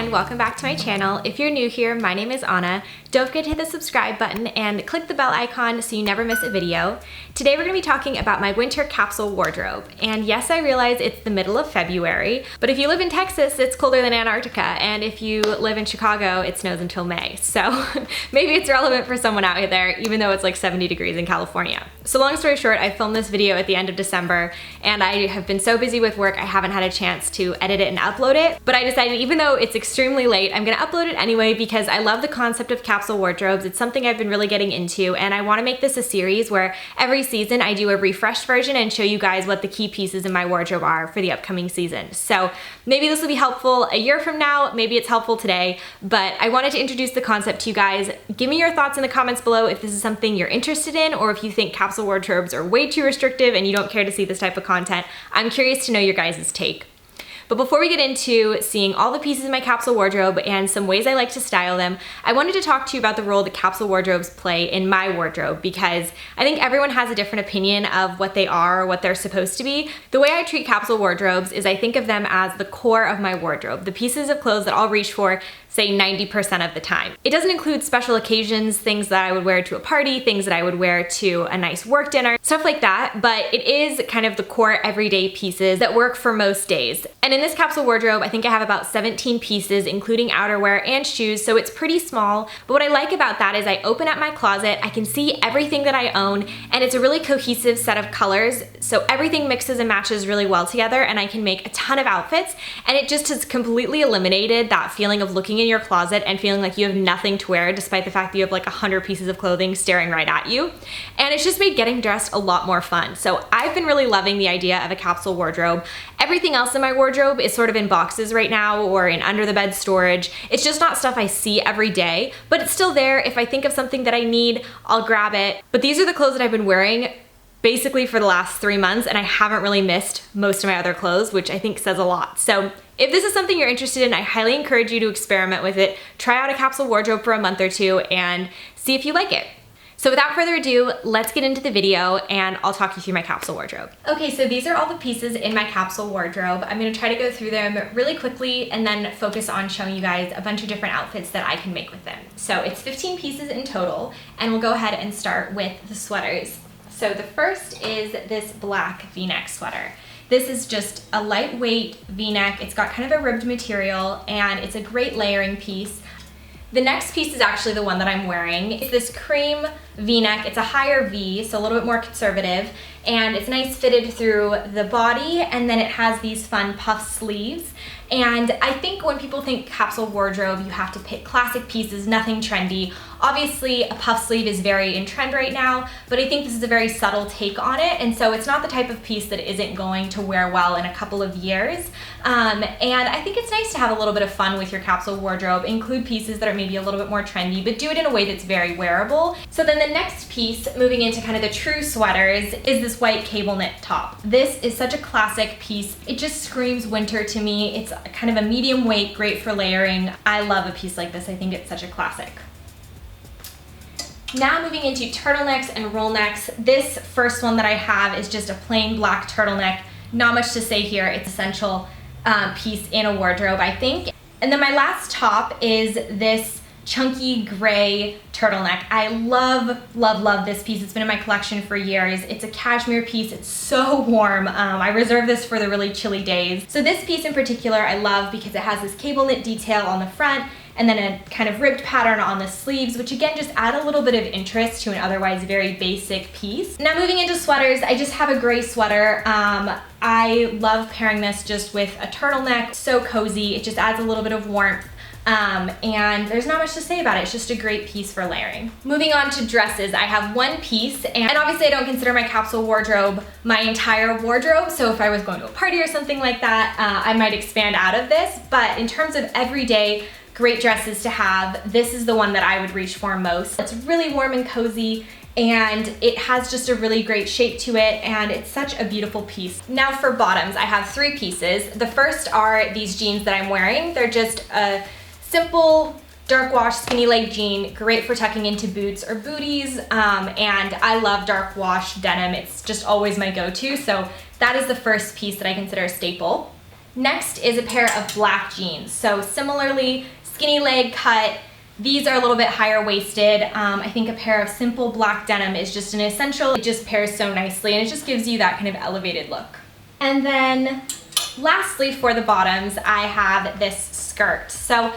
and welcome back to my channel. If you're new here, my name is Anna. Don't forget to hit the subscribe button and click the bell icon so you never miss a video. Today we're going to be talking about my winter capsule wardrobe. And yes, I realize it's the middle of February, but if you live in Texas, it's colder than Antarctica, and if you live in Chicago, it snows until May. So maybe it's relevant for someone out there, even though it's like 70 degrees in California. So long story short, I filmed this video at the end of December, and I have been so busy with work, I haven't had a chance to edit it and upload it, but I decided even though it's extremely late, I'm gonna upload it anyway because I love the concept of capsule wardrobes. It's something I've been really getting into, and I wanna make this a series where every season I do a refreshed version and show you guys what the key pieces in my wardrobe are for the upcoming season. So maybe this will be helpful a year from now, maybe it's helpful today, but I wanted to introduce the concept to you guys. Give me your thoughts in the comments below if this is something you're interested in, or if you think capsule wardrobes are way too restrictive and you don't care to see this type of content. I'm curious to know your guys' take. But before we get into seeing all the pieces in my capsule wardrobe and some ways I like to style them, I wanted to talk to you about the role that capsule wardrobes play in my wardrobe, because I think everyone has a different opinion of what they are or what they're supposed to be. The way I treat capsule wardrobes is I think of them as the core of my wardrobe, the pieces of clothes that I'll reach for, say 90% of the time. It doesn't include special occasions, things that I would wear to a party, things that I would wear to a nice work dinner, stuff like that, but it is kind of the core everyday pieces that work for most days. And in this capsule wardrobe, I think I have about 17 pieces, including outerwear and shoes, so it's pretty small. But what I like about that is I open up my closet, I can see everything that I own, and it's a really cohesive set of colors, so everything mixes and matches really well together, and I can make a ton of outfits, and it just has completely eliminated that feeling of looking in your closet and feeling like you have nothing to wear despite the fact that you have like 100 pieces of clothing staring right at you. And it's just made getting dressed a lot more fun. So I've been really loving the idea of a capsule wardrobe. Everything else in my wardrobe is sort of in boxes right now or in under the bed storage. It's just not stuff I see every day, but it's still there. If I think of something that I need, I'll grab it. But these are the clothes that I've been wearing basically for the last 3 months, and I haven't really missed most of my other clothes, which I think says a lot. So if this is something you're interested in, I highly encourage you to experiment with it. Try out a capsule wardrobe for a month or two and see if you like it. So without further ado, let's get into the video and I'll talk you through my capsule wardrobe. Okay, so these are all the pieces in my capsule wardrobe. I'm gonna try to go through them really quickly and then focus on showing you guys a bunch of different outfits that I can make with them. So it's 15 pieces in total, and we'll go ahead and start with the sweaters. So the first is this black V-neck sweater. This is just a lightweight V-neck. It's got kind of a ribbed material and it's a great layering piece. The next piece is actually the one that I'm wearing. It's this cream V-neck. It's a higher V, so a little bit more conservative, and it's nice fitted through the body, and then it has these fun puff sleeves. And I think when people think capsule wardrobe, you have to pick classic pieces, nothing trendy. Obviously, a puff sleeve is very in trend right now, but I think this is a very subtle take on it, and so it's not the type of piece that isn't going to wear well in a couple of years. And I think it's nice to have a little bit of fun with your capsule wardrobe, include pieces that are maybe a little bit more trendy, but do it in a way that's very wearable. So then the next piece, moving into kind of the true sweaters, is this white cable knit top. This is such a classic piece. It just screams winter to me. It's kind of a medium weight, great for layering. I love a piece like this. I think it's such a classic. Now moving into turtlenecks and roll necks. This first one that I have is just a plain black turtleneck. Not much to say here. It's an essential piece in a wardrobe, I think. And then my last top is this chunky gray turtleneck. I love, love, love this piece. It's been in my collection for years. It's a cashmere piece. It's so warm. I reserve this for the really chilly days. So this piece in particular I love because it has this cable knit detail on the front and then a kind of ribbed pattern on the sleeves, which again just add a little bit of interest to an otherwise very basic piece. Now moving into sweaters, I just have a gray sweater. I love pairing this just with a turtleneck. So cozy. It just adds a little bit of warmth. And there's not much to say about it. It's just a great piece for layering. Moving on to dresses, I have one piece, and obviously I don't consider my capsule wardrobe my entire wardrobe, so if I was going to a party or something like that, I might expand out of this, but in terms of everyday great dresses to have, this is the one that I would reach for most. It's really warm and cozy, and it has just a really great shape to it, and it's such a beautiful piece. Now for bottoms, I have 3 pieces. The first are these jeans that I'm wearing. They're just a simple dark wash skinny leg jean, great for tucking into boots or booties, and I love dark wash denim. It's just always my go-to, so that is the first piece that I consider a staple. Next is a pair of black jeans. So similarly, skinny leg cut. These are a little bit higher waisted. I think a pair of simple black denim is just an essential. It just pairs so nicely and it just gives you that kind of elevated look. And then lastly for the bottoms, I have this skirt. So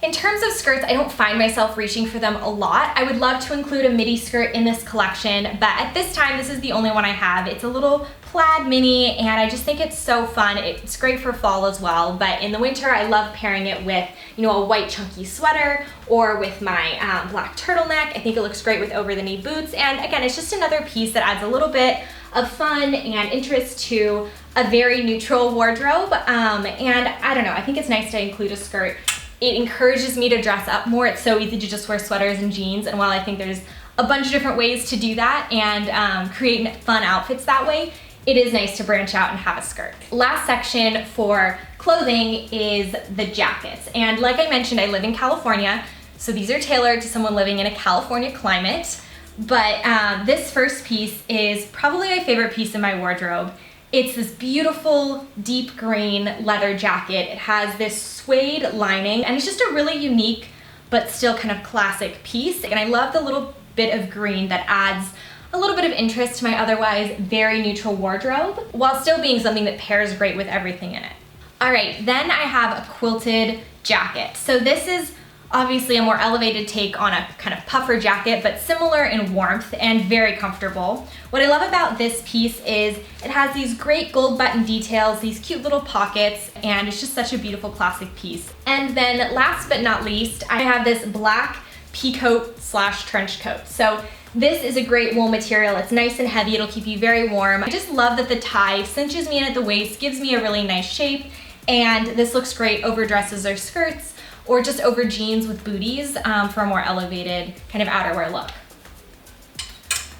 in terms of skirts, I don't find myself reaching for them a lot. I would love to include a midi skirt in this collection, but at this time, this is the only one I have. It's a little plaid mini, and I just think it's so fun. It's great for fall as well, but in the winter, I love pairing it with, you know, a white chunky sweater or with my black turtleneck. I think it looks great with over-the-knee boots, and again, it's just another piece that adds a little bit of fun and interest to a very neutral wardrobe, and I don't know, I think it's nice to include a skirt. It encourages me to dress up more. It's so easy to just wear sweaters and jeans, and while I think there's a bunch of different ways to do that and create fun outfits that way, it is nice to branch out and have a skirt. Last section for clothing is the jackets. And like I mentioned, I live in California, so these are tailored to someone living in a California climate. But this first piece is probably my favorite piece in my wardrobe. It's this beautiful deep green leather jacket. It has this suede lining, and it's just a really unique but still kind of classic piece. And I love the little bit of green that adds a little bit of interest to my otherwise very neutral wardrobe, while still being something that pairs great with everything in it. All right, then I have a quilted jacket. So this is obviously a more elevated take on a kind of puffer jacket, but similar in warmth and very comfortable. What I love about this piece is it has these great gold button details, these cute little pockets, and it's just such a beautiful classic piece. And then last but not least, I have this black pea coat / trench coat. So this is a great wool material. It's nice and heavy. It'll keep you very warm. I just love that the tie cinches me in at the waist, gives me a really nice shape, and this looks great over dresses or skirts, or just over jeans with booties for a more elevated kind of outerwear look.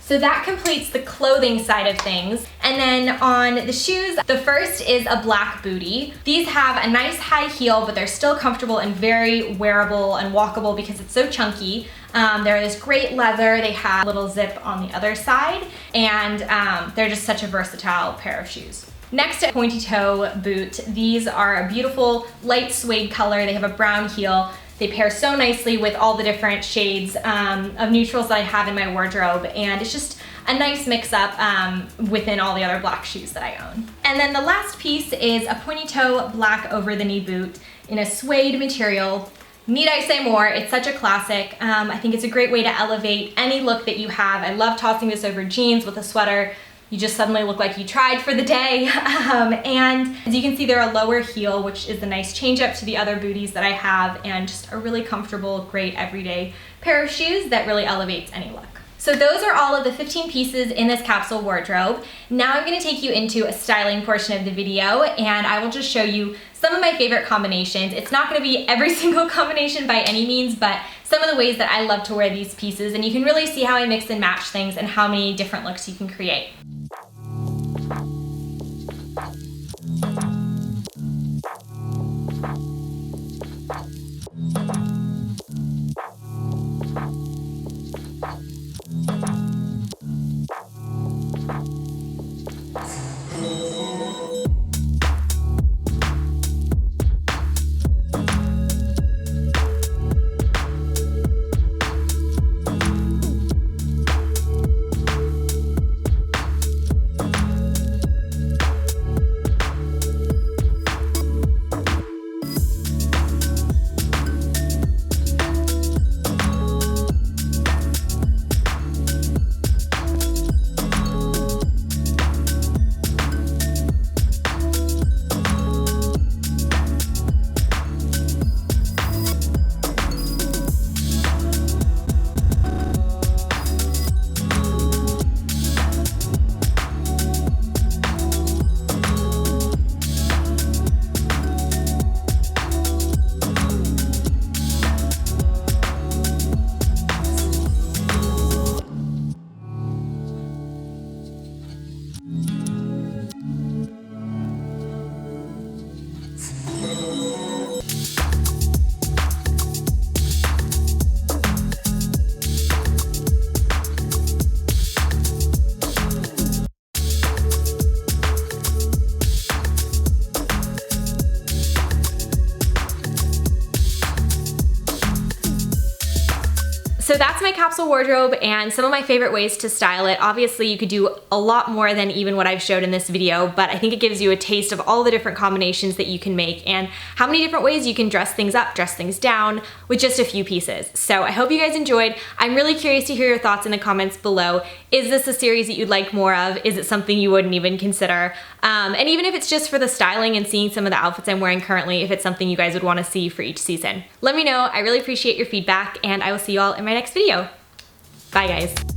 So that completes the clothing side of things. And then on the shoes, the first is a black bootie. These have a nice high heel, but they're still comfortable and very wearable and walkable because it's so chunky. They're this great leather. They have a little zip on the other side, and they're just such a versatile pair of shoes. Next, a pointy toe boot. These are a beautiful light suede color. They have a brown heel. They pair so nicely with all the different shades of neutrals that I have in my wardrobe, and it's just a nice mix-up within all the other black shoes that I own. And then the last piece is a pointy toe black over-the-knee boot in a suede material. Need I say more? It's such a classic. I think it's a great way to elevate any look that you have. I love tossing this over jeans with a sweater. You just suddenly look like you tried for the day. And as you can see, they're a lower heel, which is a nice change up to the other booties that I have, and just a really comfortable, great everyday pair of shoes that really elevates any look. So those are all of the 15 pieces in this capsule wardrobe. Now I'm gonna take you into a styling portion of the video, and I will just show you some of my favorite combinations. It's not gonna be every single combination by any means, but some of the ways that I love to wear these pieces, and you can really see how I mix and match things and how many different looks you can create. So that's my capsule wardrobe and some of my favorite ways to style it. Obviously you could do a lot more than even what I've showed in this video, but I think it gives you a taste of all the different combinations that you can make and how many different ways you can dress things up, dress things down with just a few pieces. So I hope you guys enjoyed. I'm really curious to hear your thoughts in the comments below. Is this a series that you'd like more of? Is it something you wouldn't even consider? And even if it's just for the styling and seeing some of the outfits I'm wearing currently, if it's something you guys would want to see for each season. Let me know. I really appreciate your feedback and I will see you all in my next video. Bye guys.